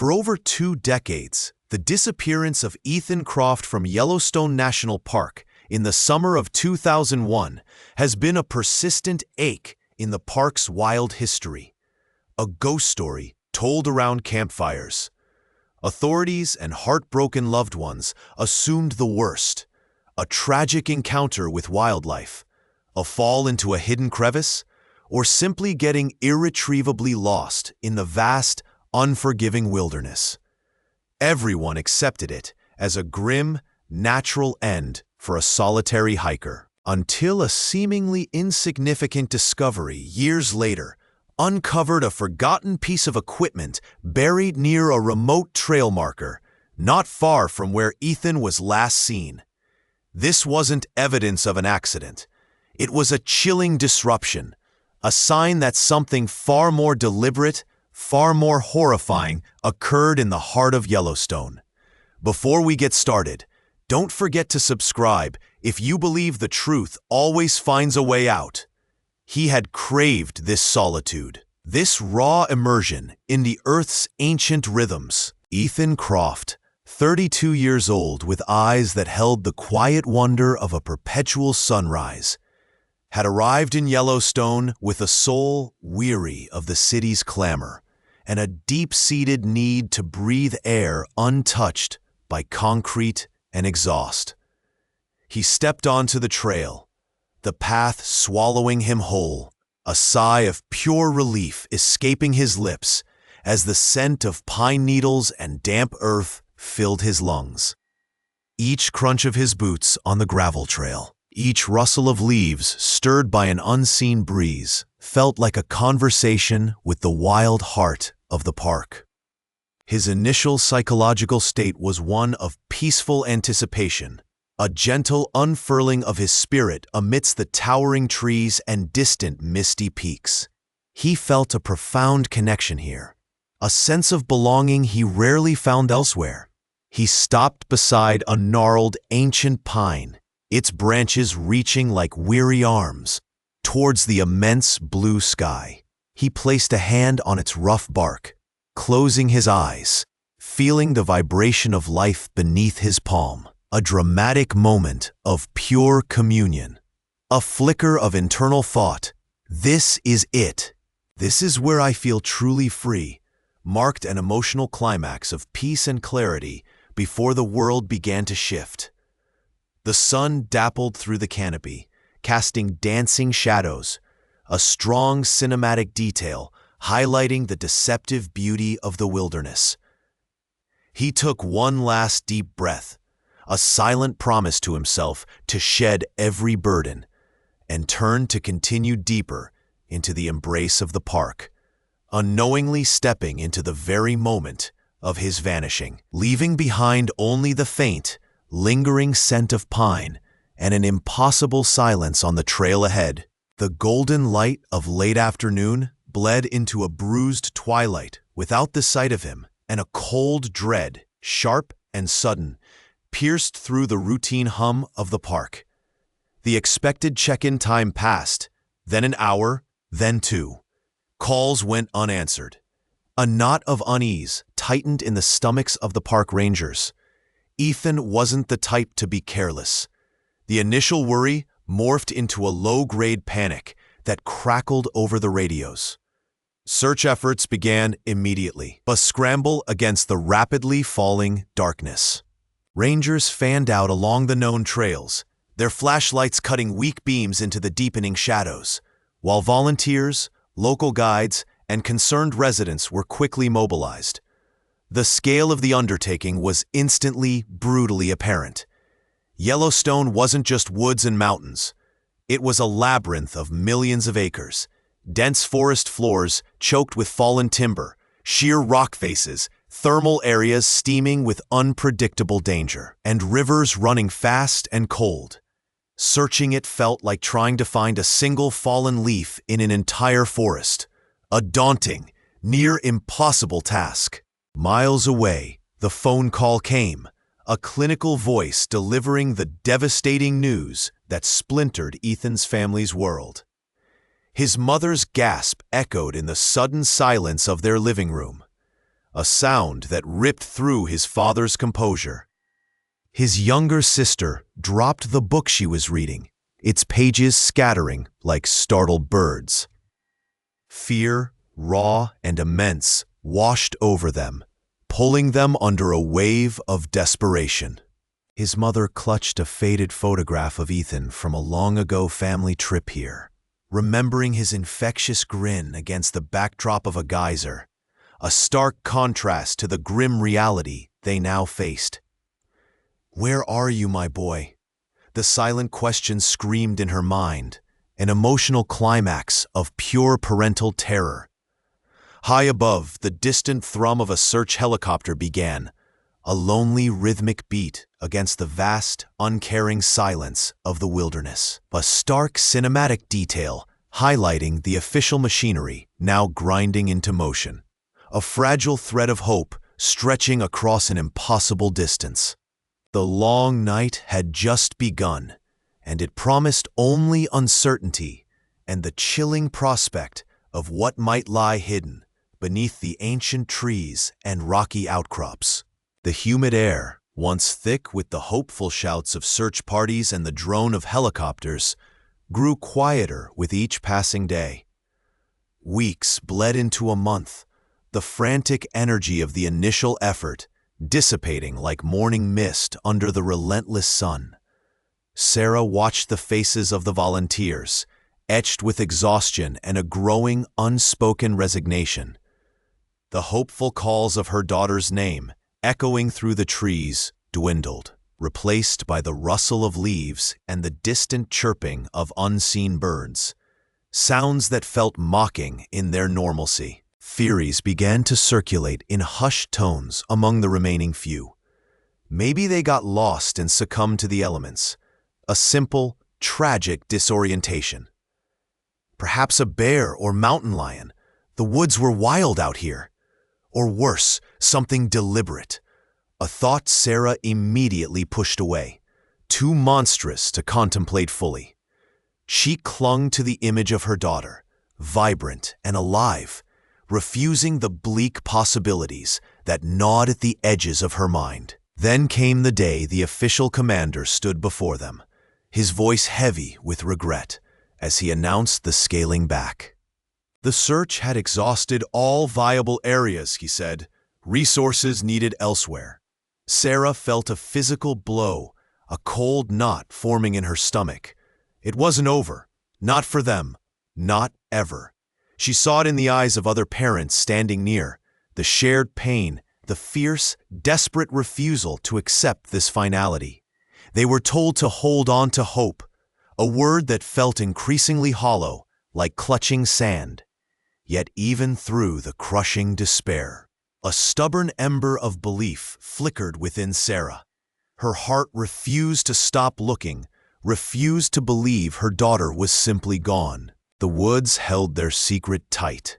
For over 2 decades, the disappearance of Ethan Croft from Yellowstone National Park in the summer of 2001 has been a persistent ache in the park's wild history. A ghost story told around campfires. Authorities and heartbroken loved ones assumed the worst. A tragic encounter with wildlife, a fall into a hidden crevice, or simply getting irretrievably lost in the vast, unforgiving wilderness. Everyone accepted it as a grim, natural end for a solitary hiker, until a seemingly insignificant discovery years later uncovered a forgotten piece of equipment buried near a remote trail marker, not far from where Ethan was last seen. This wasn't evidence of an accident. It was a chilling disruption, a sign that something far more deliberate, far more horrifying occurred in the heart of Yellowstone. Before we get started, don't forget to subscribe if you believe the truth always finds a way out. He had craved this solitude, this raw immersion in the Earth's ancient rhythms. Ethan Croft, 32 years old with eyes that held the quiet wonder of a perpetual sunrise, had arrived in Yellowstone with a soul weary of the city's clamor and a deep-seated need to breathe air untouched by concrete and exhaust. He stepped onto the trail, the path swallowing him whole, a sigh of pure relief escaping his lips as the scent of pine needles and damp earth filled his lungs. Each crunch of his boots on the gravel trail, each rustle of leaves stirred by an unseen breeze, felt like a conversation with the wild heart of the park. His initial psychological state was one of peaceful anticipation, a gentle unfurling of his spirit amidst the towering trees and distant misty peaks. He felt a profound connection here, a sense of belonging he rarely found elsewhere. He stopped beside a gnarled ancient pine, its branches reaching like weary arms towards the immense blue sky. He placed a hand on its rough bark, closing his eyes, feeling the vibration of life beneath his palm. A dramatic moment of pure communion. A flicker of internal thought. This is it. This is where I feel truly free, marked an emotional climax of peace and clarity before the world began to shift. The sun dappled through the canopy, casting dancing shadows, a strong cinematic detail highlighting the deceptive beauty of the wilderness. He took one last deep breath, a silent promise to himself to shed every burden, and turned to continue deeper into the embrace of the park, unknowingly stepping into the very moment of his vanishing, leaving behind only the faint, lingering scent of pine and an impossible silence on the trail ahead. The golden light of late afternoon bled into a bruised twilight without the sight of him, and a cold dread, sharp and sudden, pierced through the routine hum of the park. The expected check-in time passed, then an hour, then 2. Calls went unanswered. A knot of unease tightened in the stomachs of the park rangers. Ethan wasn't the type to be careless. The initial worry morphed into a low-grade panic that crackled over the radios. Search efforts began immediately, a scramble against the rapidly falling darkness. Rangers fanned out along the known trails, their flashlights cutting weak beams into the deepening shadows, while volunteers, local guides, and concerned residents were quickly mobilized. The scale of the undertaking was instantly, brutally apparent. Yellowstone wasn't just woods and mountains. It was a labyrinth of millions of acres, dense forest floors choked with fallen timber, sheer rock faces, thermal areas steaming with unpredictable danger, and rivers running fast and cold. Searching it felt like trying to find a single fallen leaf in an entire forest, a daunting, near impossible task. Miles away, the phone call came, a clinical voice delivering the devastating news that splintered Ethan's family's world. His mother's gasp echoed in the sudden silence of their living room. a sound that ripped through his father's composure. His younger sister dropped the book she was reading, its pages scattering like startled birds. Fear, raw and immense, washed over them, pulling them under a wave of desperation. His mother clutched a faded photograph of Ethan from a long-ago family trip here, remembering his infectious grin against the backdrop of a geyser, a stark contrast to the grim reality they now faced. "Where are you, my boy?" The silent question screamed in her mind, an emotional climax of pure parental terror. High above, the distant thrum of a search helicopter began, a lonely rhythmic beat against the vast, uncaring silence of the wilderness. A stark cinematic detail highlighting the official machinery now grinding into motion. A fragile thread of hope stretching across an impossible distance. The long night had just begun, and it promised only uncertainty and the chilling prospect of what might lie hidden beneath the ancient trees and rocky outcrops. The humid air, once thick with the hopeful shouts of search parties and the drone of helicopters, grew quieter with each passing day. Weeks bled into a month, the frantic energy of the initial effort dissipating like morning mist under the relentless sun. Sarah watched the faces of the volunteers, etched with exhaustion and a growing, unspoken resignation. The hopeful calls of her daughter's name, echoing through the trees, dwindled, replaced by the rustle of leaves and the distant chirping of unseen birds, sounds that felt mocking in their normalcy. Theories began to circulate in hushed tones among the remaining few. Maybe they got lost and succumbed to the elements, a simple, tragic disorientation. Perhaps a bear or mountain lion. The woods were wild out here. Or worse, something deliberate. A thought Sarah immediately pushed away, too monstrous to contemplate fully. She clung to the image of her daughter, vibrant and alive, refusing the bleak possibilities that gnawed at the edges of her mind. Then came the day the official commander stood before them, his voice heavy with regret as he announced the scaling back. The search had exhausted all viable areas, he said, resources needed elsewhere. Sarah felt a physical blow, a cold knot forming in her stomach. It wasn't over, not for them, not ever. She saw it in the eyes of other parents standing near, the shared pain, the fierce, desperate refusal to accept this finality. They were told to hold on to hope, a word that felt increasingly hollow, like clutching sand. Yet even through the crushing despair, a stubborn ember of belief flickered within Sarah. Her heart refused to stop looking, refused to believe her daughter was simply gone. The woods held their secret tight,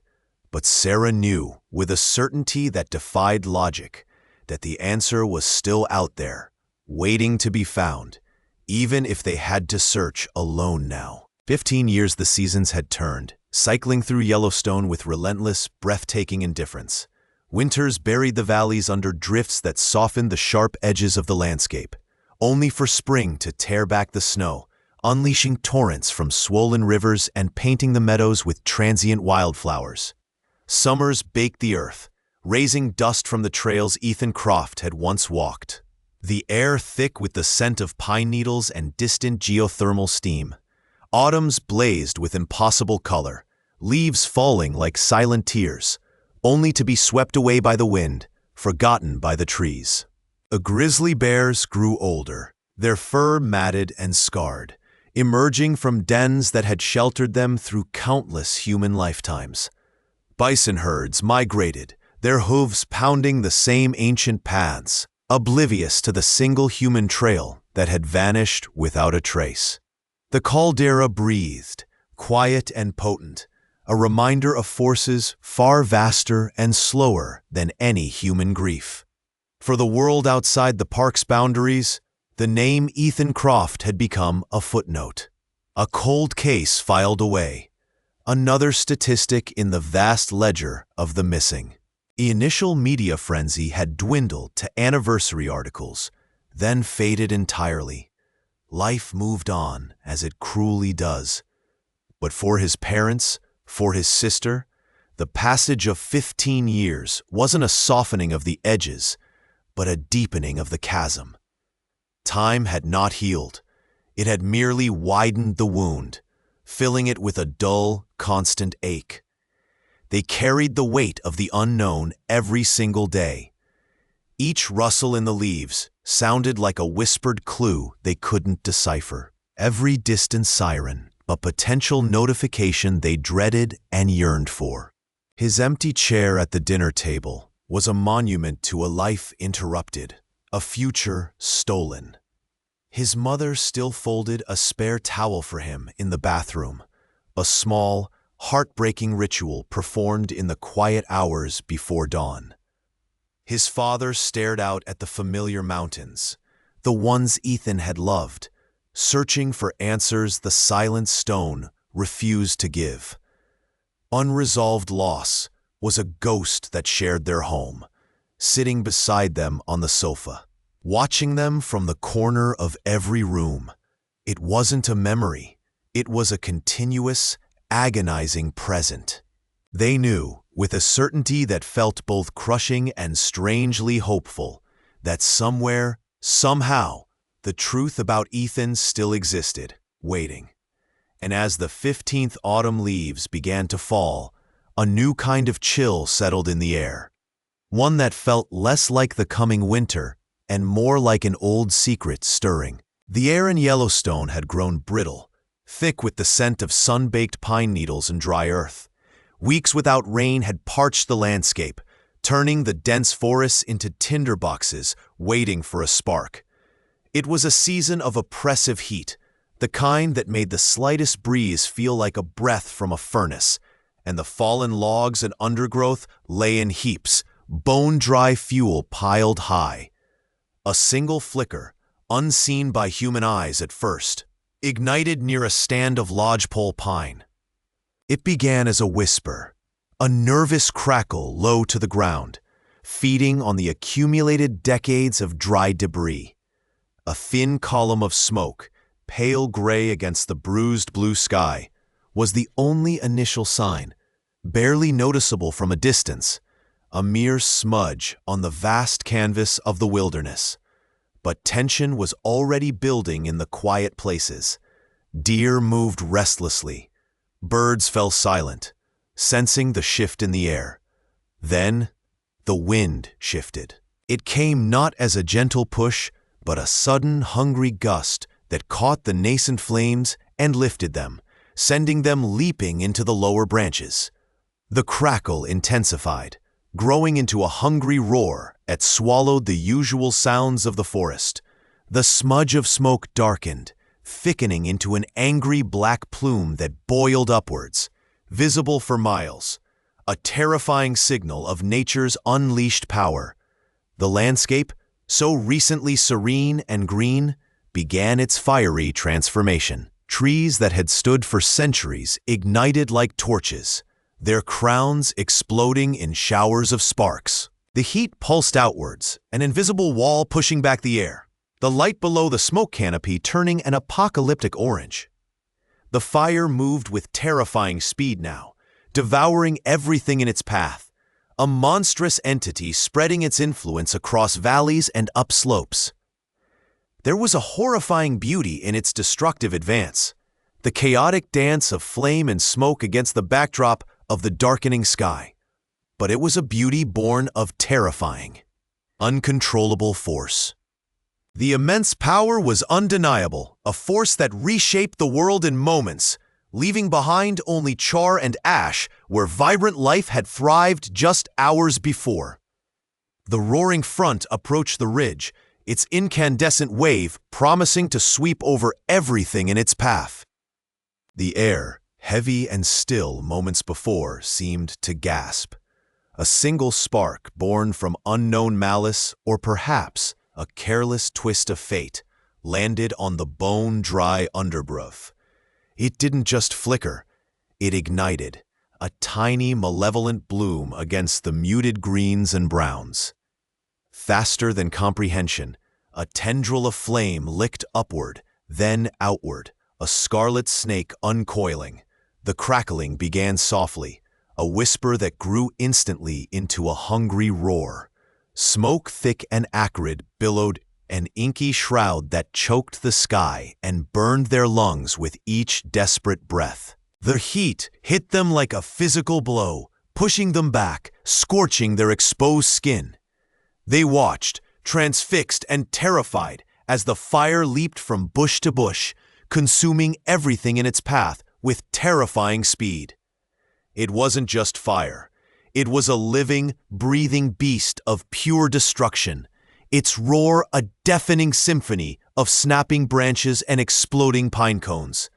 but Sarah knew, with a certainty that defied logic, that the answer was still out there, waiting to be found, even if they had to search alone now. 15 years the seasons had turned, cycling through Yellowstone with relentless, breathtaking indifference. Winters buried the valleys under drifts that softened the sharp edges of the landscape, only for spring to tear back the snow, unleashing torrents from swollen rivers and painting the meadows with transient wildflowers. Summers baked the earth, raising dust from the trails Ethan Croft had once walked. The air thick with the scent of pine needles and distant geothermal steam. Autumns blazed with impossible color, leaves falling like silent tears, only to be swept away by the wind, forgotten by the trees. The grizzly bears grew older, their fur matted and scarred, emerging from dens that had sheltered them through countless human lifetimes. Bison herds migrated, their hooves pounding the same ancient paths, oblivious to the single human trail that had vanished without a trace. The caldera breathed, quiet and potent, a reminder of forces far vaster and slower than any human grief. For the world outside the park's boundaries, the name Ethan Croft had become a footnote, a cold case filed away, another statistic in the vast ledger of the missing. The initial media frenzy had dwindled to anniversary articles, then faded entirely. Life moved on, as it cruelly does. But for his parents, for his sister, the passage of 15 years wasn't a softening of the edges, but a deepening of the chasm. Time had not healed. It had merely widened the wound, filling it with a dull, constant ache. They carried the weight of the unknown every single day. Each rustle in the leaves sounded like a whispered clue they couldn't decipher. Every distant siren, a potential notification they dreaded and yearned for. His empty chair at the dinner table was a monument to a life interrupted, a future stolen. His mother still folded a spare towel for him in the bathroom, a small, heartbreaking ritual performed in the quiet hours before dawn. His father stared out at the familiar mountains, the ones Ethan had loved, searching for answers the silent stone refused to give. Unresolved loss was a ghost that shared their home, sitting beside them on the sofa, watching them from the corner of every room. It wasn't a memory, it was a continuous, agonizing present. They knew, with a certainty that felt both crushing and strangely hopeful, that somewhere, somehow, the truth about Ethan still existed, waiting. And as the 15th autumn leaves began to fall, a new kind of chill settled in the air, one that felt less like the coming winter and more like an old secret stirring. The air in Yellowstone had grown brittle, thick with the scent of sun-baked pine needles and dry earth. Weeks without rain had parched the landscape, turning the dense forests into tinderboxes waiting for a spark. It was a season of oppressive heat, the kind that made the slightest breeze feel like a breath from a furnace, and the fallen logs and undergrowth lay in heaps, bone-dry fuel piled high. A single flicker, unseen by human eyes at first, ignited near a stand of lodgepole pine. It began as a whisper, a nervous crackle low to the ground, feeding on the accumulated decades of dry debris. A thin column of smoke, pale gray against the bruised blue sky, was the only initial sign, barely noticeable from a distance, a mere smudge on the vast canvas of the wilderness. But tension was already building in the quiet places. Deer moved restlessly. Birds fell silent, sensing the shift in the air. Then, the wind shifted. It came not as a gentle push, but a sudden, hungry gust that caught the nascent flames and lifted them, sending them leaping into the lower branches. The crackle intensified, growing into a hungry roar that swallowed the usual sounds of the forest. The smudge of smoke darkened, thickening into an angry black plume that boiled upwards, visible for miles, a terrifying signal of nature's unleashed power. The landscape, so recently serene and green, began its fiery transformation. Trees that had stood for centuries ignited like torches, their crowns exploding in showers of sparks. The heat pulsed outwards, an invisible wall pushing back the air, the light below the smoke canopy turning an apocalyptic orange. The fire moved with terrifying speed now, devouring everything in its path, a monstrous entity spreading its influence across valleys and upslopes. There was a horrifying beauty in its destructive advance, the chaotic dance of flame and smoke against the backdrop of the darkening sky. But it was a beauty born of terrifying, uncontrollable force. The immense power was undeniable, a force that reshaped the world in moments, leaving behind only char and ash where vibrant life had thrived just hours before. The roaring front approached the ridge, its incandescent wave promising to sweep over everything in its path. The air, heavy and still moments before, seemed to gasp. A single spark born from unknown malice or perhaps a careless twist of fate landed on the bone-dry undergrowth. It didn't just flicker, it ignited, a tiny, malevolent bloom against the muted greens and browns. Faster than comprehension, a tendril of flame licked upward, then outward, a scarlet snake uncoiling. The crackling began softly, a whisper that grew instantly into a hungry roar. Smoke thick and acrid billowed, an inky shroud that choked the sky and burned their lungs with each desperate breath. The heat hit them like a physical blow, pushing them back, scorching their exposed skin. They watched, transfixed and terrified, as the fire leaped from bush to bush, consuming everything in its path with terrifying speed. It wasn't just fire. It was a living, breathing beast of pure destruction, its roar a deafening symphony of snapping branches and exploding pine cones.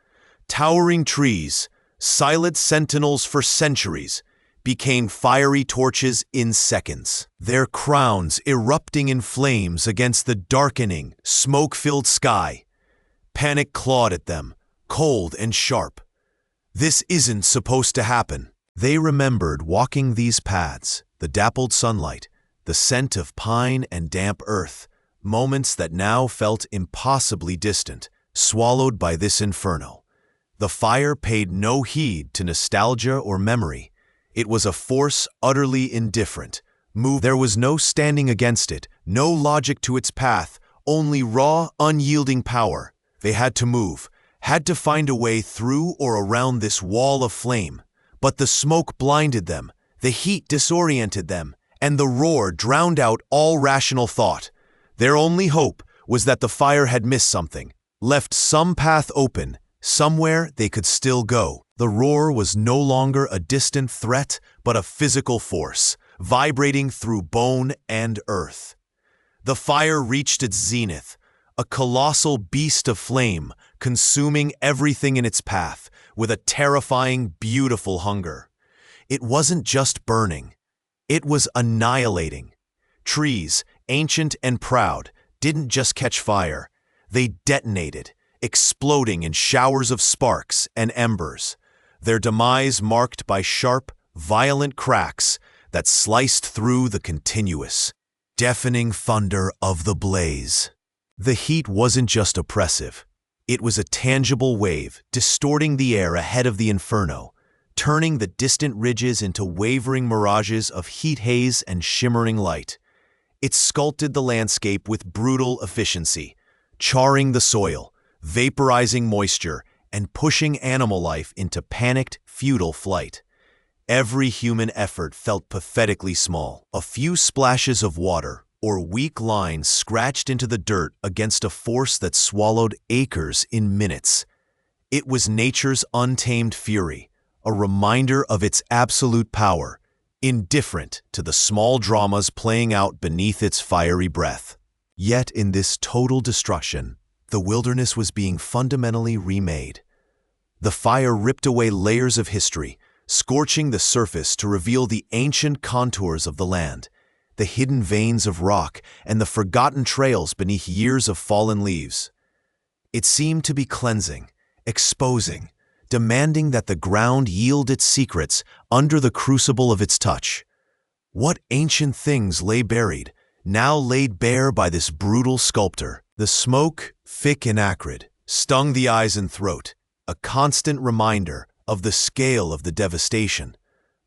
Towering trees, silent sentinels for centuries, became fiery torches in seconds, their crowns erupting in flames against the darkening, smoke-filled sky. Panic clawed at them, cold and sharp. This isn't supposed to happen. They remembered walking these paths, the dappled sunlight, the scent of pine and damp earth, moments that now felt impossibly distant, swallowed by this inferno. The fire paid no heed to nostalgia or memory. It was a force utterly indifferent. There was no standing against it, no logic to its path, only raw, unyielding power. They had to move, had to find a way through or around this wall of flame. But the smoke blinded them, the heat disoriented them, and the roar drowned out all rational thought. Their only hope was that the fire had missed something, left some path open, somewhere they could still go. The roar was no longer a distant threat, but a physical force, vibrating through bone and earth. The fire reached its zenith, a colossal beast of flame, consuming everything in its path, with a terrifying, beautiful hunger. It wasn't just burning. It was annihilating. Trees, ancient and proud, didn't just catch fire. They detonated, exploding in showers of sparks and embers, their demise marked by sharp, violent cracks that sliced through the continuous, deafening thunder of the blaze. The heat wasn't just oppressive. It was a tangible wave, distorting the air ahead of the inferno, turning the distant ridges into wavering mirages of heat haze and shimmering light. It sculpted the landscape with brutal efficiency, charring the soil, vaporizing moisture, and pushing animal life into panicked, futile flight. Every human effort felt pathetically small. A few splashes of water or weak lines scratched into the dirt against a force that swallowed acres in minutes. It was nature's untamed fury, a reminder of its absolute power, indifferent to the small dramas playing out beneath its fiery breath. Yet in this total destruction, the wilderness was being fundamentally remade. The fire ripped away layers of history, scorching the surface to reveal the ancient contours of the land, the hidden veins of rock, and the forgotten trails beneath years of fallen leaves. It seemed to be cleansing, exposing, demanding that the ground yield its secrets under the crucible of its touch. What ancient things lay buried, now laid bare by this brutal sculptor? The smoke, thick and acrid, stung the eyes and throat, a constant reminder of the scale of the devastation,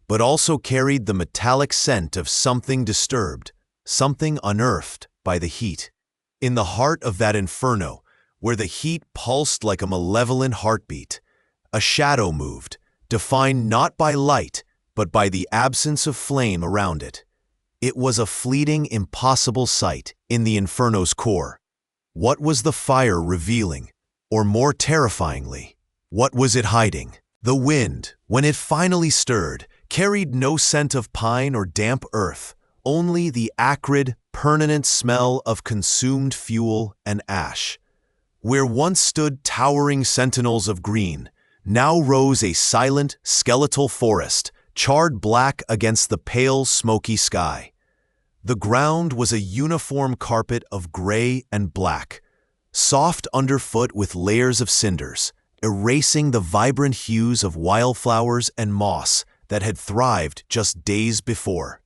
but also carried the metallic scent of something disturbed, something unearthed by the heat. In the heart of that inferno, where the heat pulsed like a malevolent heartbeat, a shadow moved, defined not by light, but by the absence of flame around it. It was a fleeting, impossible sight in the inferno's core. What was the fire revealing? Or more terrifyingly, what was it hiding? The wind, when it finally stirred, carried no scent of pine or damp earth, only the acrid, permanent smell of consumed fuel and ash. Where once stood towering sentinels of green, now rose a silent, skeletal forest, charred black against the pale, smoky sky. The ground was a uniform carpet of gray and black, soft underfoot with layers of cinders, erasing the vibrant hues of wildflowers and moss that had thrived just days before.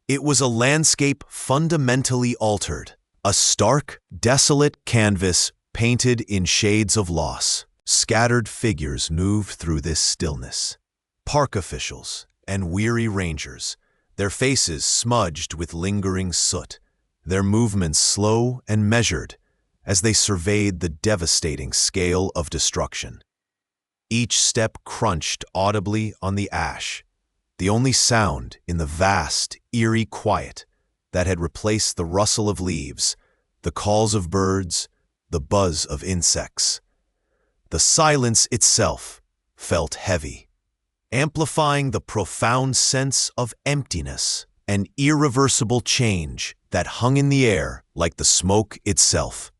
It was a landscape fundamentally altered, a stark, desolate canvas painted in shades of loss. Scattered figures moved through this stillness. Park officials and weary rangers, their faces smudged with lingering soot, their movements slow and measured as they surveyed the devastating scale of destruction. Each step crunched audibly on the ash, the only sound in the vast, eerie quiet that had replaced the rustle of leaves, the calls of birds, the buzz of insects. The silence itself felt heavy, amplifying the profound sense of emptiness and irreversible change that hung in the air like the smoke itself.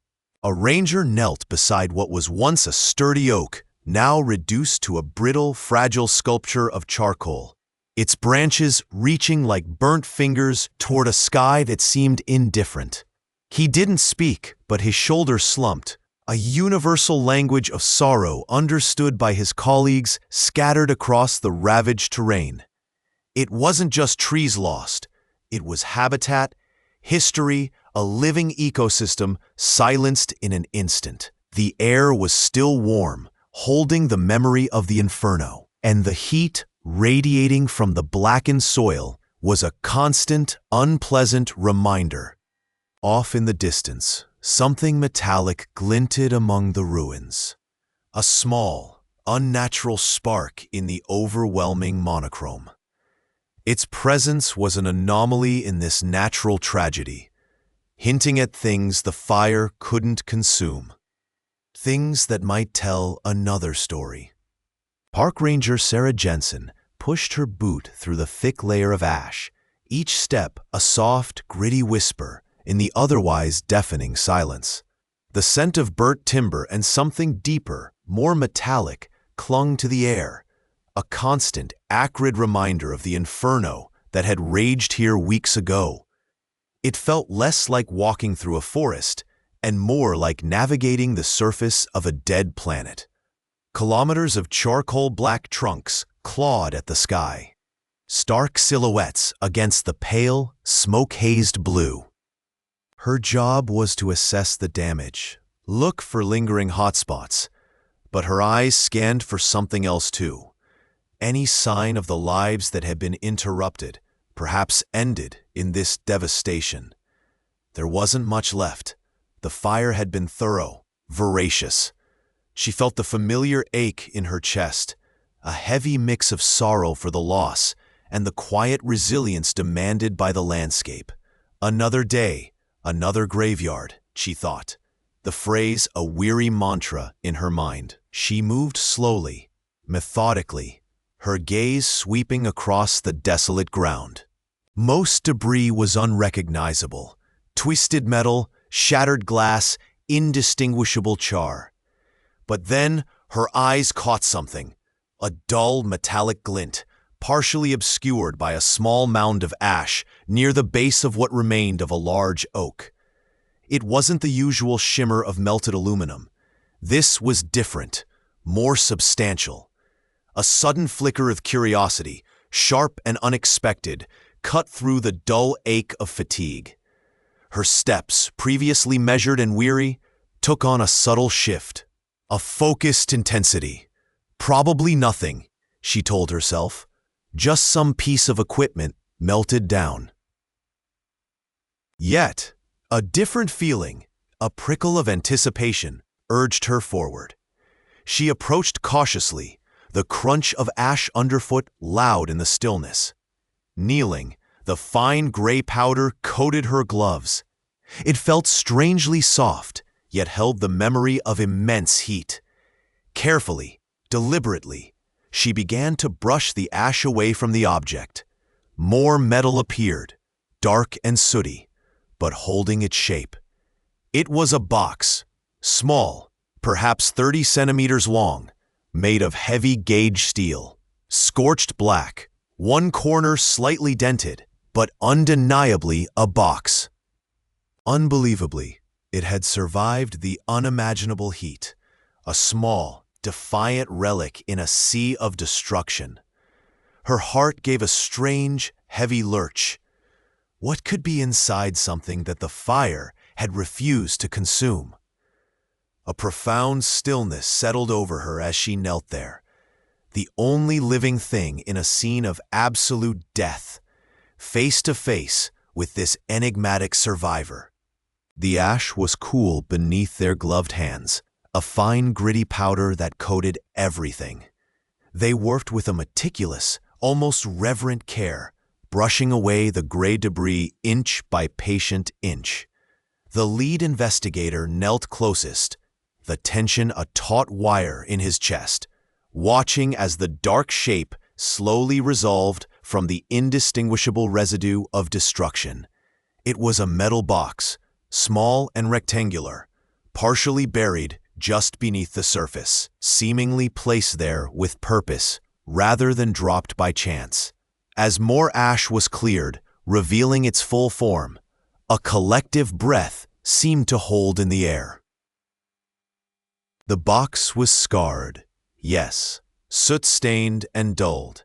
A ranger knelt beside what was once a sturdy oak, now reduced to a brittle, fragile sculpture of charcoal, its branches reaching like burnt fingers toward a sky that seemed indifferent. He didn't speak, but his shoulders slumped, a universal language of sorrow understood by his colleagues scattered across the ravaged terrain. It wasn't just trees lost, it was habitat, history, a living ecosystem silenced in an instant. The air was still warm, holding the memory of the inferno, and the heat radiating from the blackened soil was a constant, unpleasant reminder. Off in the distance, something metallic glinted among the ruins. A small, unnatural spark in the overwhelming monochrome. Its presence was an anomaly in this natural tragedy, hinting at things the fire couldn't consume. Things that might tell another story. Park Ranger Sarah Jensen pushed her boot through the thick layer of ash, each step a soft, gritty whisper in the otherwise deafening silence. The scent of burnt timber and something deeper, more metallic, clung to the air, a constant, acrid reminder of the inferno that had raged here weeks ago. It felt less like walking through a forest and more like navigating the surface of a dead planet. Kilometers of charcoal-black trunks clawed at the sky, stark silhouettes against the pale, smoke-hazed blue. Her job was to assess the damage, look for lingering hotspots, but her eyes scanned for something else too. Any sign of the lives that had been interrupted, perhaps ended in this devastation. There wasn't much left. The fire had been thorough, voracious. She felt the familiar ache in her chest, a heavy mix of sorrow for the loss and the quiet resilience demanded by the landscape. Another day, another graveyard, she thought, the phrase a weary mantra in her mind. She moved slowly, methodically, her gaze sweeping across the desolate ground. Most debris was unrecognizable, twisted metal, shattered glass, indistinguishable char. But then her eyes caught something, a dull metallic glint, partially obscured by a small mound of ash near the base of what remained of a large oak. It wasn't the usual shimmer of melted aluminum. This was different, more substantial. A sudden flicker of curiosity, sharp and unexpected, cut through the dull ache of fatigue. Her steps, previously measured and weary, took on a subtle shift, a focused intensity. Probably nothing, she told herself, just some piece of equipment melted down. Yet, a different feeling, a prickle of anticipation, urged her forward. She approached cautiously, the crunch of ash underfoot loud in the stillness. Kneeling, the fine gray powder coated her gloves. It felt strangely soft, yet held the memory of immense heat. Carefully, deliberately, she began to brush the ash away from the object. More metal appeared, dark and sooty, but holding its shape. It was a box, small, perhaps 30 centimeters long, made of heavy gauge steel, scorched black, one corner slightly dented, but undeniably a box. Unbelievably, it had survived the unimaginable heat, a small, defiant relic in a sea of destruction. Her heart gave a strange, heavy lurch. What could be inside something that the fire had refused to consume? A profound stillness settled over her as she knelt there, the only living thing in a scene of absolute death, face to face with this enigmatic survivor. The ash was cool beneath their gloved hands, a fine gritty powder that coated everything. They worked with a meticulous, almost reverent care, brushing away the gray debris inch by patient inch. The lead investigator knelt closest, the tension a taut wire in his chest, watching as the dark shape slowly resolved from the indistinguishable residue of destruction. It was a metal box, small and rectangular, partially buried just beneath the surface, seemingly placed there with purpose rather than dropped by chance. As more ash was cleared, revealing its full form, a collective breath seemed to hold in the air. The box was scarred, yes, soot-stained and dulled,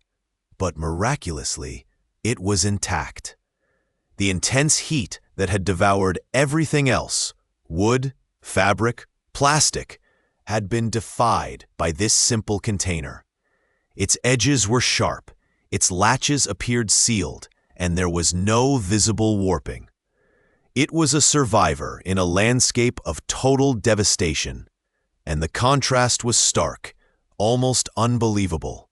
but miraculously, it was intact. The intense heat that had devoured everything else, wood, fabric, plastic, had been defied by this simple container. Its edges were sharp, its latches appeared sealed, and there was no visible warping. It was a survivor in a landscape of total devastation, and the contrast was stark, almost unbelievable.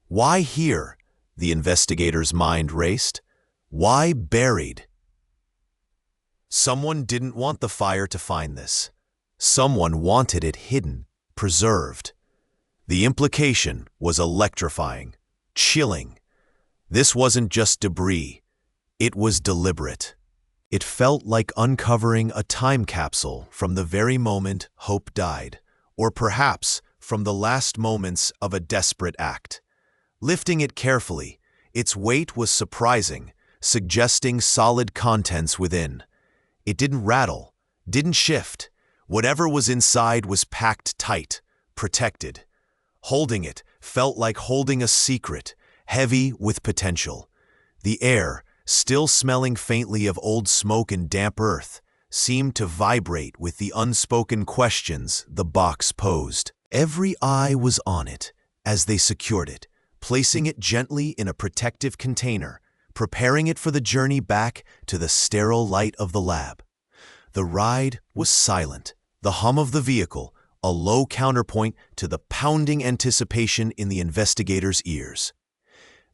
Why here? The investigator's mind raced. Why buried? Someone didn't want the fire to find this. Someone wanted it hidden, preserved. The implication was electrifying, chilling. This wasn't just debris. It was deliberate. It felt like uncovering a time capsule from the very moment hope died, or perhaps from the last moments of a desperate act. Lifting it carefully, its weight was surprising, suggesting solid contents within. It didn't rattle, didn't shift. Whatever was inside was packed tight, protected. Holding it felt like holding a secret, heavy with potential. The air, still smelling faintly of old smoke and damp earth, seemed to vibrate with the unspoken questions the box posed. Every eye was on it as they secured it, placing it gently in a protective container, preparing it for the journey back to the sterile light of the lab. The ride was silent, the hum of the vehicle, a low counterpoint to the pounding anticipation in the investigator's ears.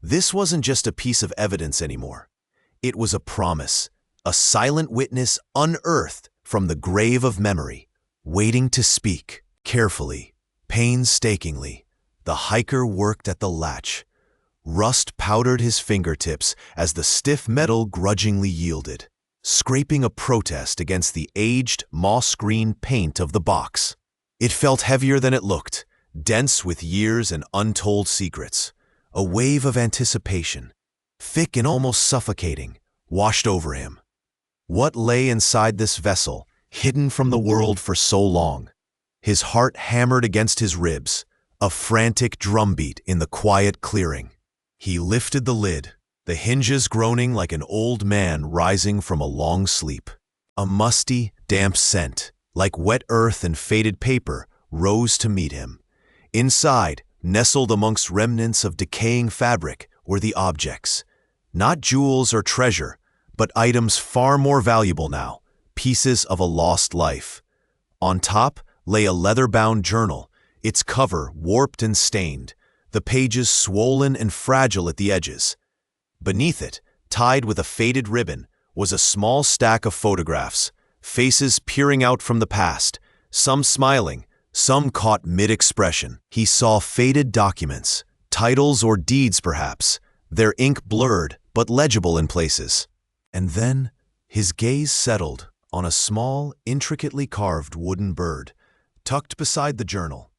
This wasn't just a piece of evidence anymore. It was a promise, a silent witness unearthed from the grave of memory, waiting to speak. Carefully, painstakingly, the hiker worked at the latch. Rust powdered his fingertips as the stiff metal grudgingly yielded, scraping a protest against the aged, moss-green paint of the box. It felt heavier than it looked, dense with years and untold secrets. A wave of anticipation, thick and almost suffocating, washed over him. What lay inside this vessel, hidden from the world for so long? His heart hammered against his ribs, a frantic drumbeat in the quiet clearing. He lifted the lid, the hinges groaning like an old man rising from a long sleep. A musty, damp scent, like wet earth and faded paper, rose to meet him. Inside, nestled amongst remnants of decaying fabric, were the objects. Not jewels or treasure, but items far more valuable now, pieces of a lost life. On top lay a leather-bound journal, its cover warped and stained, the pages swollen and fragile at the edges. Beneath it, tied with a faded ribbon, was a small stack of photographs, faces peering out from the past, some smiling, some caught mid-expression. He saw faded documents, titles or deeds perhaps, their ink blurred but legible in places. And then his gaze settled on a small, intricately carved wooden bird, tucked beside the journal.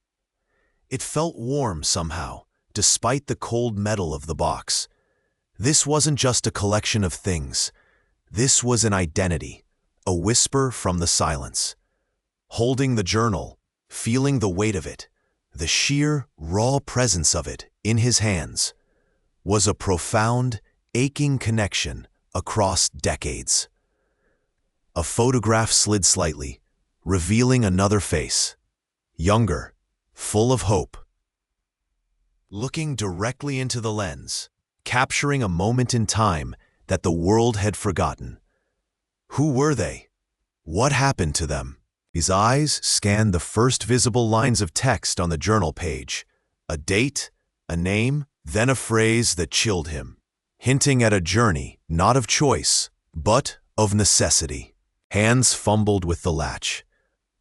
It felt warm somehow, despite the cold metal of the box. This wasn't just a collection of things. This was an identity, a whisper from the silence. Holding the journal, feeling the weight of it, the sheer, raw presence of it in his hands, was a profound, aching connection across decades. A photograph slid slightly, revealing another face, younger, full of hope. Looking directly into the lens, capturing a moment in time that the world had forgotten. Who were they? What happened to them? His eyes scanned the first visible lines of text on the journal page. A date, a name, then a phrase that chilled him, hinting at a journey not of choice, but of necessity. Hands fumbled with the latch.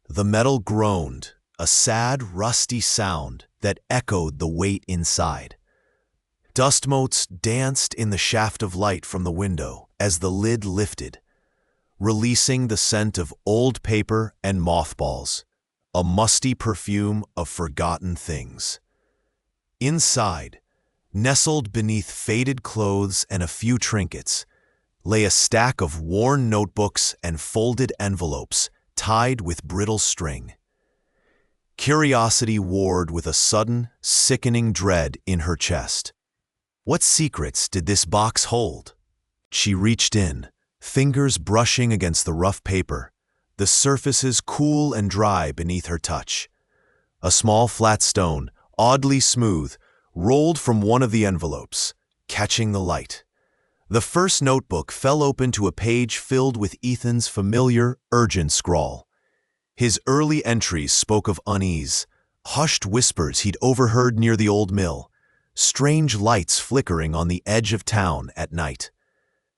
The metal groaned, a sad, rusty sound that echoed the weight inside. Dust motes danced in the shaft of light from the window as the lid lifted, releasing the scent of old paper and mothballs, a musty perfume of forgotten things. Inside, nestled beneath faded clothes and a few trinkets, lay a stack of worn notebooks and folded envelopes tied with brittle string. Curiosity warred with a sudden, sickening dread in her chest. What secrets did this box hold? She reached in, fingers brushing against the rough paper, the surfaces cool and dry beneath her touch. A small flat stone, oddly smooth, rolled from one of the envelopes, catching the light. The first notebook fell open to a page filled with Ethan's familiar, urgent scrawl. His early entries spoke of unease, hushed whispers he'd overheard near the old mill, strange lights flickering on the edge of town at night.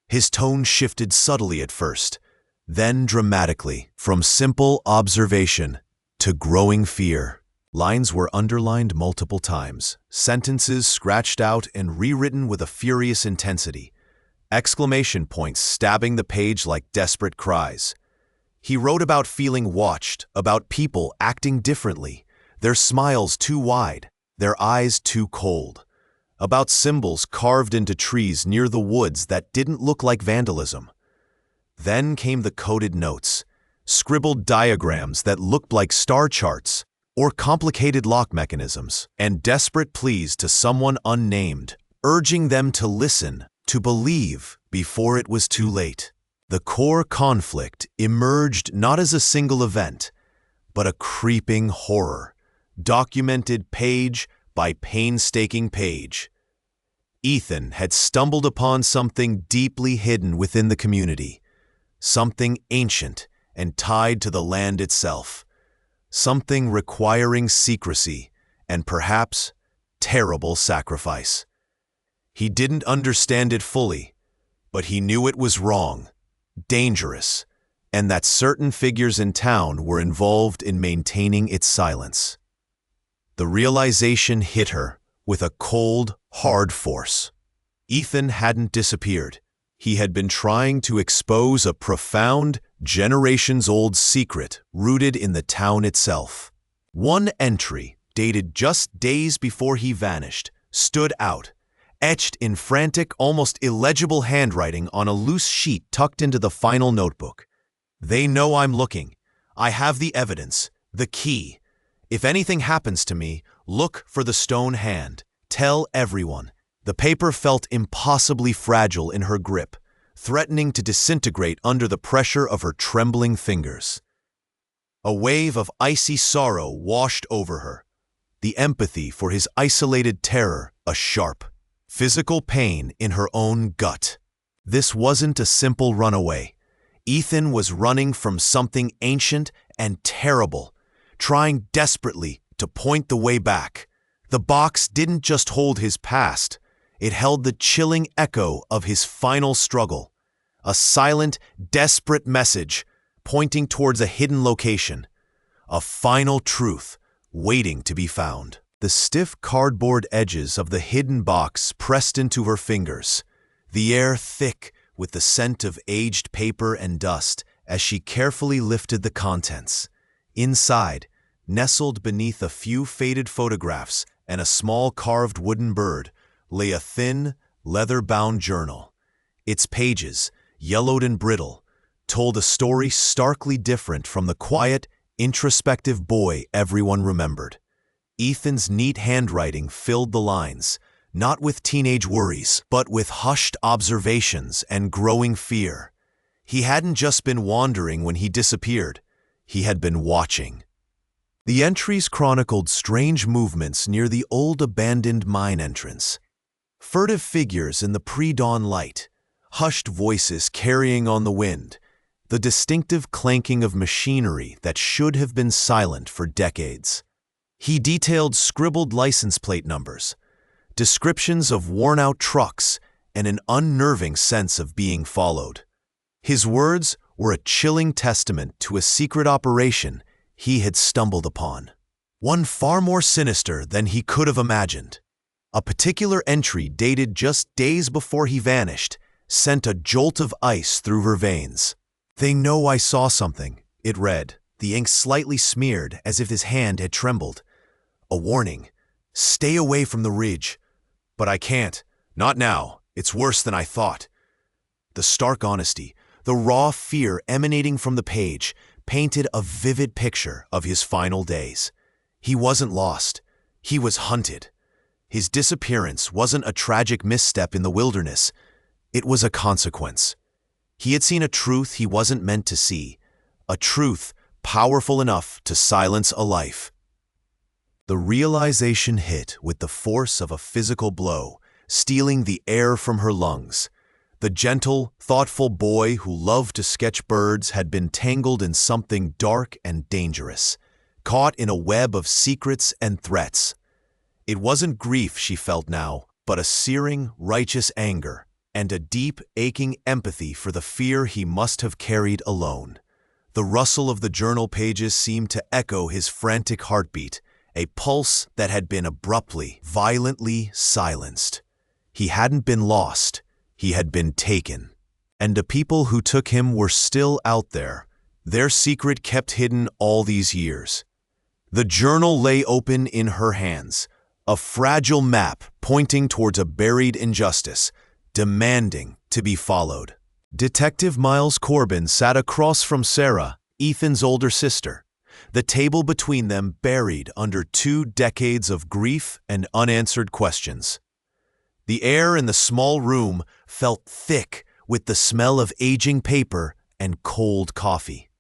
His tone shifted subtly at first, then dramatically, from simple observation to growing fear. Lines were underlined multiple times, sentences scratched out and rewritten with a furious intensity, exclamation points stabbing the page like desperate cries. He wrote about feeling watched, about people acting differently, their smiles too wide, their eyes too cold, about symbols carved into trees near the woods that didn't look like vandalism. Then came the coded notes, scribbled diagrams that looked like star charts or complicated lock mechanisms, and desperate pleas to someone unnamed, urging them to listen, to believe before it was too late. The core conflict emerged not as a single event, but a creeping horror, documented page by painstaking page. Ethan had stumbled upon something deeply hidden within the community, something ancient and tied to the land itself, something requiring secrecy and perhaps terrible sacrifice. He didn't understand it fully, but he knew it was wrong, dangerous, and that certain figures in town were involved in maintaining its silence. The realization hit her with a cold, hard force. Ethan hadn't disappeared. He had been trying to expose a profound, generations-old secret rooted in the town itself. One entry, dated just days before he vanished, stood out, etched in frantic, almost illegible handwriting on a loose sheet tucked into the final notebook. "They know I'm looking. I have the evidence, the key. If anything happens to me, look for the stone hand. Tell everyone." The paper felt impossibly fragile in her grip, threatening to disintegrate under the pressure of her trembling fingers. A wave of icy sorrow washed over her, the empathy for his isolated terror a sharp, physical pain in her own gut. This wasn't a simple runaway. Ethan was running from something ancient and terrible, trying desperately to point the way back. The box didn't just hold his past, it held the chilling echo of his final struggle, a silent, desperate message pointing towards a hidden location, a final truth waiting to be found. The stiff cardboard edges of the hidden box pressed into her fingers, the air thick with the scent of aged paper and dust as she carefully lifted the contents. Inside, nestled beneath a few faded photographs and a small carved wooden bird, lay a thin, leather-bound journal. Its pages, yellowed and brittle, told a story starkly different from the quiet, introspective boy everyone remembered. Ethan's neat handwriting filled the lines, not with teenage worries, but with hushed observations and growing fear. He hadn't just been wandering when he disappeared, he had been watching. The entries chronicled strange movements near the old abandoned mine entrance. Furtive figures in the pre-dawn light, hushed voices carrying on the wind, the distinctive clanking of machinery that should have been silent for decades. He detailed scribbled license plate numbers, descriptions of worn-out trucks, and an unnerving sense of being followed. His words were a chilling testament to a secret operation he had stumbled upon, one far more sinister than he could have imagined. A particular entry dated just days before he vanished sent a jolt of ice through her veins. "They know I saw something," it read, the ink slightly smeared as if his hand had trembled. "A warning. Stay away from the ridge." "But I can't. Not now. It's worse than I thought." The stark honesty, the raw fear emanating from the page, painted a vivid picture of his final days. He wasn't lost. He was hunted. His disappearance wasn't a tragic misstep in the wilderness. It was a consequence. He had seen a truth he wasn't meant to see, a truth powerful enough to silence a life. The realization hit with the force of a physical blow, stealing the air from her lungs. The gentle, thoughtful boy who loved to sketch birds had been tangled in something dark and dangerous, caught in a web of secrets and threats. It wasn't grief she felt now, but a searing, righteous anger, and a deep, aching empathy for the fear he must have carried alone. The rustle of the journal pages seemed to echo his frantic heartbeat, a pulse that had been abruptly, violently silenced. He hadn't been lost, he had been taken. And the people who took him were still out there, their secret kept hidden all these years. The journal lay open in her hands, a fragile map pointing towards a buried injustice, demanding to be followed. Detective Miles Corbin sat across from Sarah, Ethan's older sister, the table between them buried under 2 decades of grief and unanswered questions. The air in the small room felt thick with the smell of aging paper and cold coffee.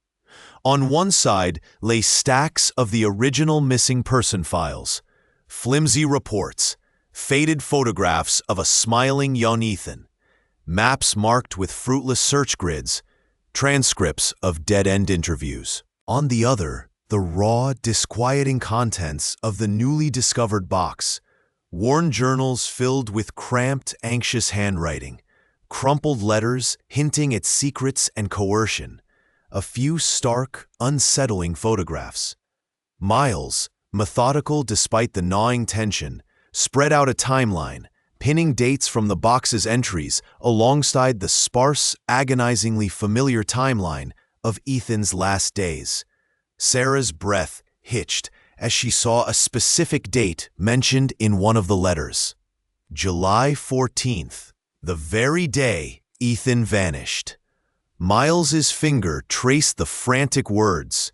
On one side lay stacks of the original missing person files, flimsy reports, faded photographs of a smiling young Ethan, maps marked with fruitless search grids, transcripts of dead-end interviews. On the other, the raw, disquieting contents of the newly discovered box, worn journals filled with cramped, anxious handwriting, crumpled letters hinting at secrets and coercion, a few stark, unsettling photographs. Miles, methodical despite the gnawing tension, spread out a timeline, pinning dates from the box's entries alongside the sparse, agonizingly familiar timeline of Ethan's last days. Sarah's breath hitched as she saw a specific date mentioned in one of the letters. July 14th, the very day Ethan vanished. Miles's finger traced the frantic words,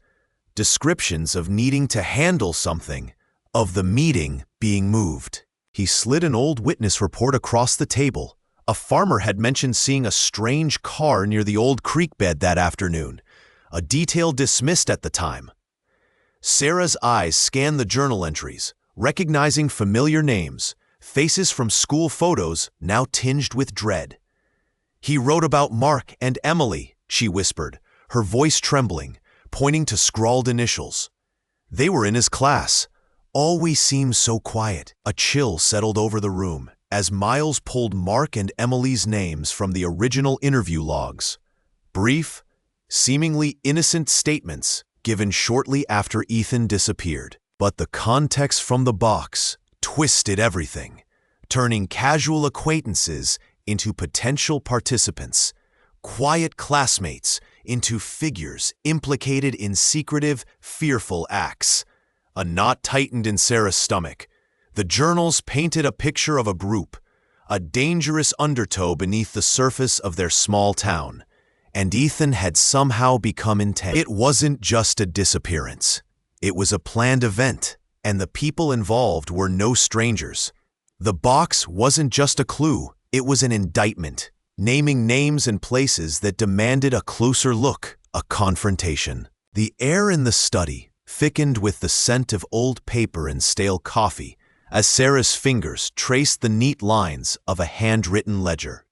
descriptions of needing to handle something, of the meeting being moved. He slid an old witness report across the table. A farmer had mentioned seeing a strange car near the old creek bed that afternoon, a detail dismissed at the time. Sarah's eyes scanned the journal entries, recognizing familiar names, faces from school photos now tinged with dread. "He wrote about Mark and Emily," she whispered, her voice trembling, pointing to scrawled initials. "They were in his class. Always seemed so quiet." A chill settled over the room as Miles pulled Mark and Emily's names from the original interview logs. Brief, seemingly innocent statements given shortly after Ethan disappeared. But the context from the box twisted everything, turning casual acquaintances into potential participants, quiet classmates into figures implicated in secretive, fearful acts. A knot tightened in Sarah's stomach. The journals painted a picture of a group, a dangerous undertow beneath the surface of their small town, and Ethan had somehow become intent. It wasn't just a disappearance. It was a planned event, and the people involved were no strangers. The box wasn't just a clue, it was an indictment, naming names and places that demanded a closer look, a confrontation. The air in the study thickened with the scent of old paper and stale coffee as Sarah's fingers traced the neat lines of a handwritten ledger.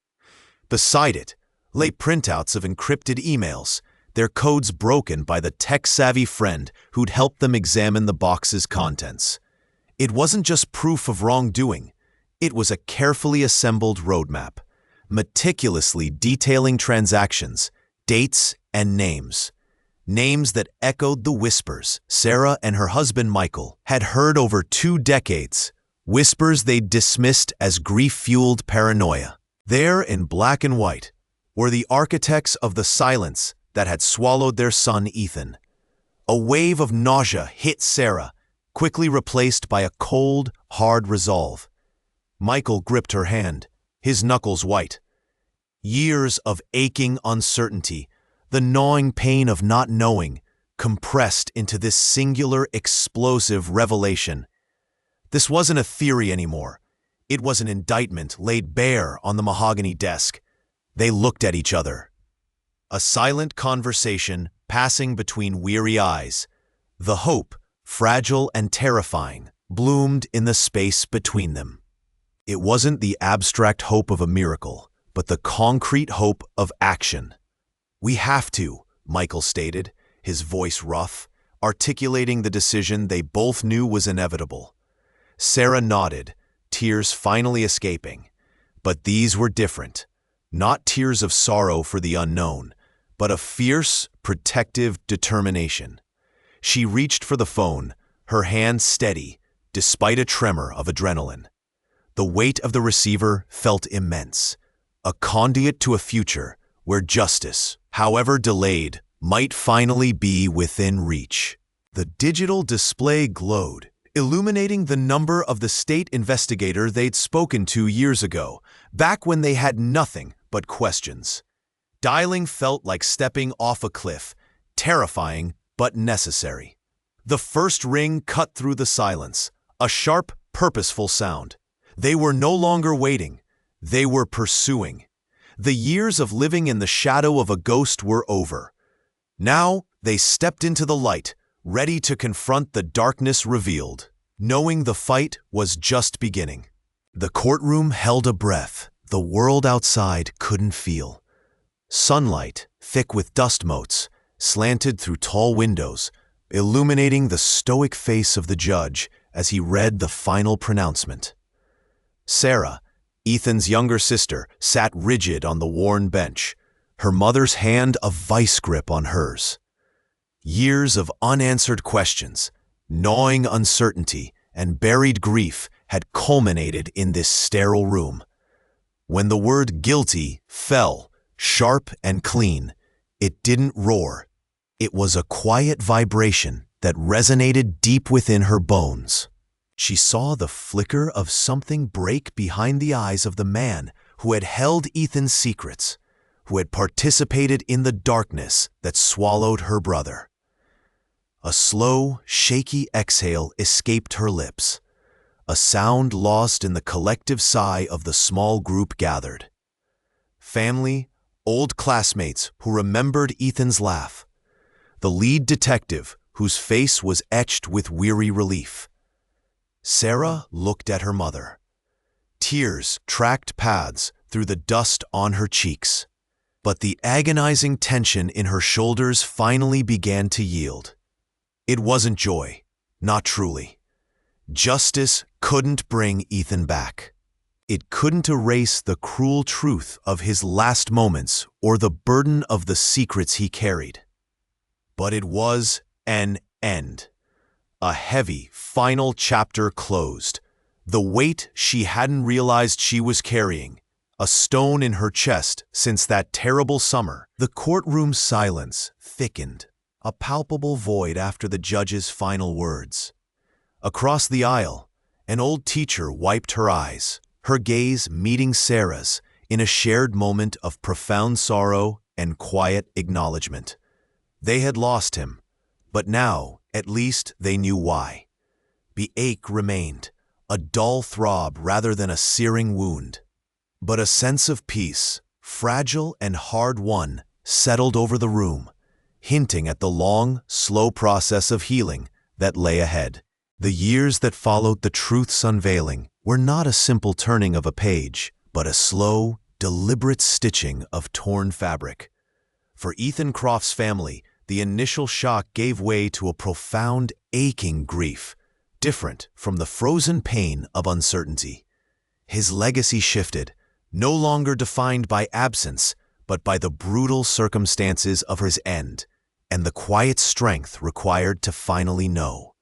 Beside it lay printouts of encrypted emails, their codes broken by the tech-savvy friend who'd helped them examine the box's contents. It wasn't just proof of wrongdoing, it was a carefully assembled roadmap, meticulously detailing transactions, dates, and names. Names that echoed the whispers Sarah and her husband Michael had heard over 2 decades, whispers they'd dismissed as grief-fueled paranoia. There, in black and white, were the architects of the silence that had swallowed their son Ethan. A wave of nausea hit Sarah, quickly replaced by a cold, hard resolve. Michael gripped her hand, his knuckles white. Years of aching uncertainty, the gnawing pain of not knowing, compressed into this singular, explosive revelation. This wasn't a theory anymore. It was an indictment laid bare on the mahogany desk. They looked at each other. A silent conversation passing between weary eyes. The hope, fragile and terrifying, bloomed in the space between them. It wasn't the abstract hope of a miracle, but the concrete hope of action. "We have to," Michael stated, his voice rough, articulating the decision they both knew was inevitable. Sarah nodded, tears finally escaping. But these were different. Not tears of sorrow for the unknown, but a fierce, protective determination. She reached for the phone, her hand steady, despite a tremor of adrenaline. The weight of the receiver felt immense, a conduit to a future where justice, however delayed, might finally be within reach. The digital display glowed, illuminating the number of the state investigator they'd spoken to years ago, back when they had nothing but questions. Dialing felt like stepping off a cliff, terrifying but necessary. The first ring cut through the silence, a sharp, purposeful sound. They were no longer waiting, they were pursuing. The years of living in the shadow of a ghost were over. Now they stepped into the light, ready to confront the darkness revealed, knowing the fight was just beginning. The courtroom held a breath the world outside couldn't feel. Sunlight, thick with dust motes, slanted through tall windows, illuminating the stoic face of the judge as he read the final pronouncement. Sarah, Ethan's younger sister, sat rigid on the worn bench, her mother's hand a vice grip on hers. Years of unanswered questions, gnawing uncertainty, and buried grief had culminated in this sterile room. When the word guilty fell, sharp and clean, it didn't roar. It was a quiet vibration that resonated deep within her bones. She saw the flicker of something break behind the eyes of the man who had held Ethan's secrets, who had participated in the darkness that swallowed her brother. A slow, shaky exhale escaped her lips, a sound lost in the collective sigh of the small group gathered. Family, old classmates who remembered Ethan's laugh, the lead detective whose face was etched with weary relief. Sarah looked at her mother. Tears tracked paths through the dust on her cheeks, but the agonizing tension in her shoulders finally began to yield. It wasn't joy, not truly. Justice couldn't bring Ethan back. It couldn't erase the cruel truth of his last moments or the burden of the secrets he carried. But it was an end. A heavy, final chapter closed. The weight she hadn't realized she was carrying, a stone in her chest since that terrible summer. The courtroom's silence thickened, a palpable void after the judge's final words. Across the aisle, an old teacher wiped her eyes, her gaze meeting Sarah's in a shared moment of profound sorrow and quiet acknowledgement. They had lost him, but now, at least, they knew why. The ache remained, a dull throb rather than a searing wound. But a sense of peace, fragile and hard-won, settled over the room, hinting at the long, slow process of healing that lay ahead. The years that followed the truth's unveiling were not a simple turning of a page, but a slow, deliberate stitching of torn fabric. For Ethan Croft's family, the initial shock gave way to a profound, aching grief, different from the frozen pain of uncertainty. His legacy shifted, no longer defined by absence, but by the brutal circumstances of his end, and the quiet strength required to finally know.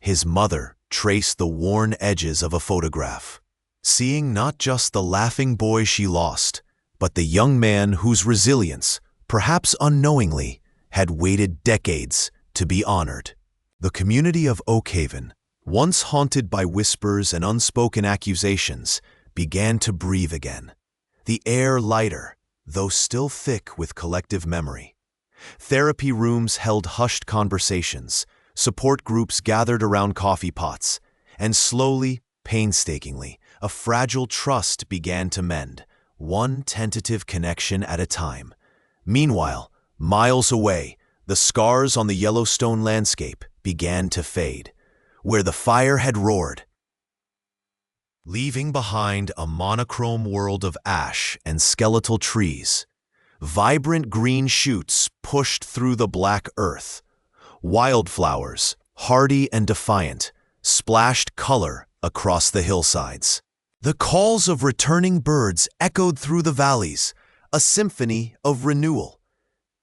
His mother traced the worn edges of a photograph, seeing not just the laughing boy she lost, but the young man whose resilience, perhaps unknowingly, had waited decades to be honored. The community of Oakhaven, once haunted by whispers and unspoken accusations, began to breathe again, the air lighter, though still thick with collective memory. Therapy rooms held hushed conversations, support groups gathered around coffee pots, and slowly, painstakingly, a fragile trust began to mend, one tentative connection at a time. Meanwhile, miles away, the scars on the Yellowstone landscape began to fade, where the fire had roared, leaving behind a monochrome world of ash and skeletal trees. Vibrant green shoots pushed through the black earth. Wildflowers, hardy and defiant, splashed color across the hillsides. The calls of returning birds echoed through the valleys, a symphony of renewal.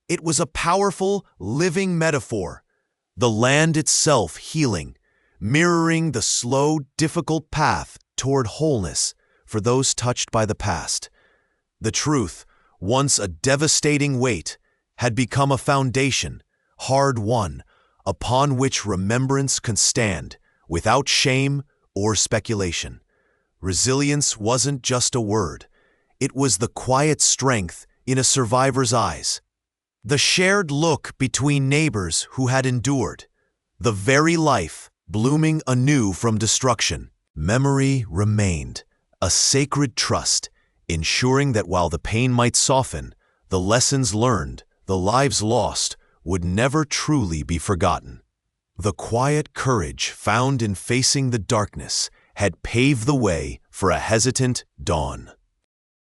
It was a powerful, living metaphor, the land itself healing, mirroring the slow, difficult path toward wholeness for those touched by the past. The truth, once a devastating weight, had become a foundation, hard-won, upon which remembrance could stand, without shame or speculation. Resilience wasn't just a word. It was the quiet strength in a survivor's eyes, the shared look between neighbors who had endured, the very life blooming anew from destruction. Memory remained, a sacred trust, ensuring that while the pain might soften, the lessons learned, the lives lost, would never truly be forgotten. The quiet courage found in facing the darkness had paved the way for a hesitant dawn.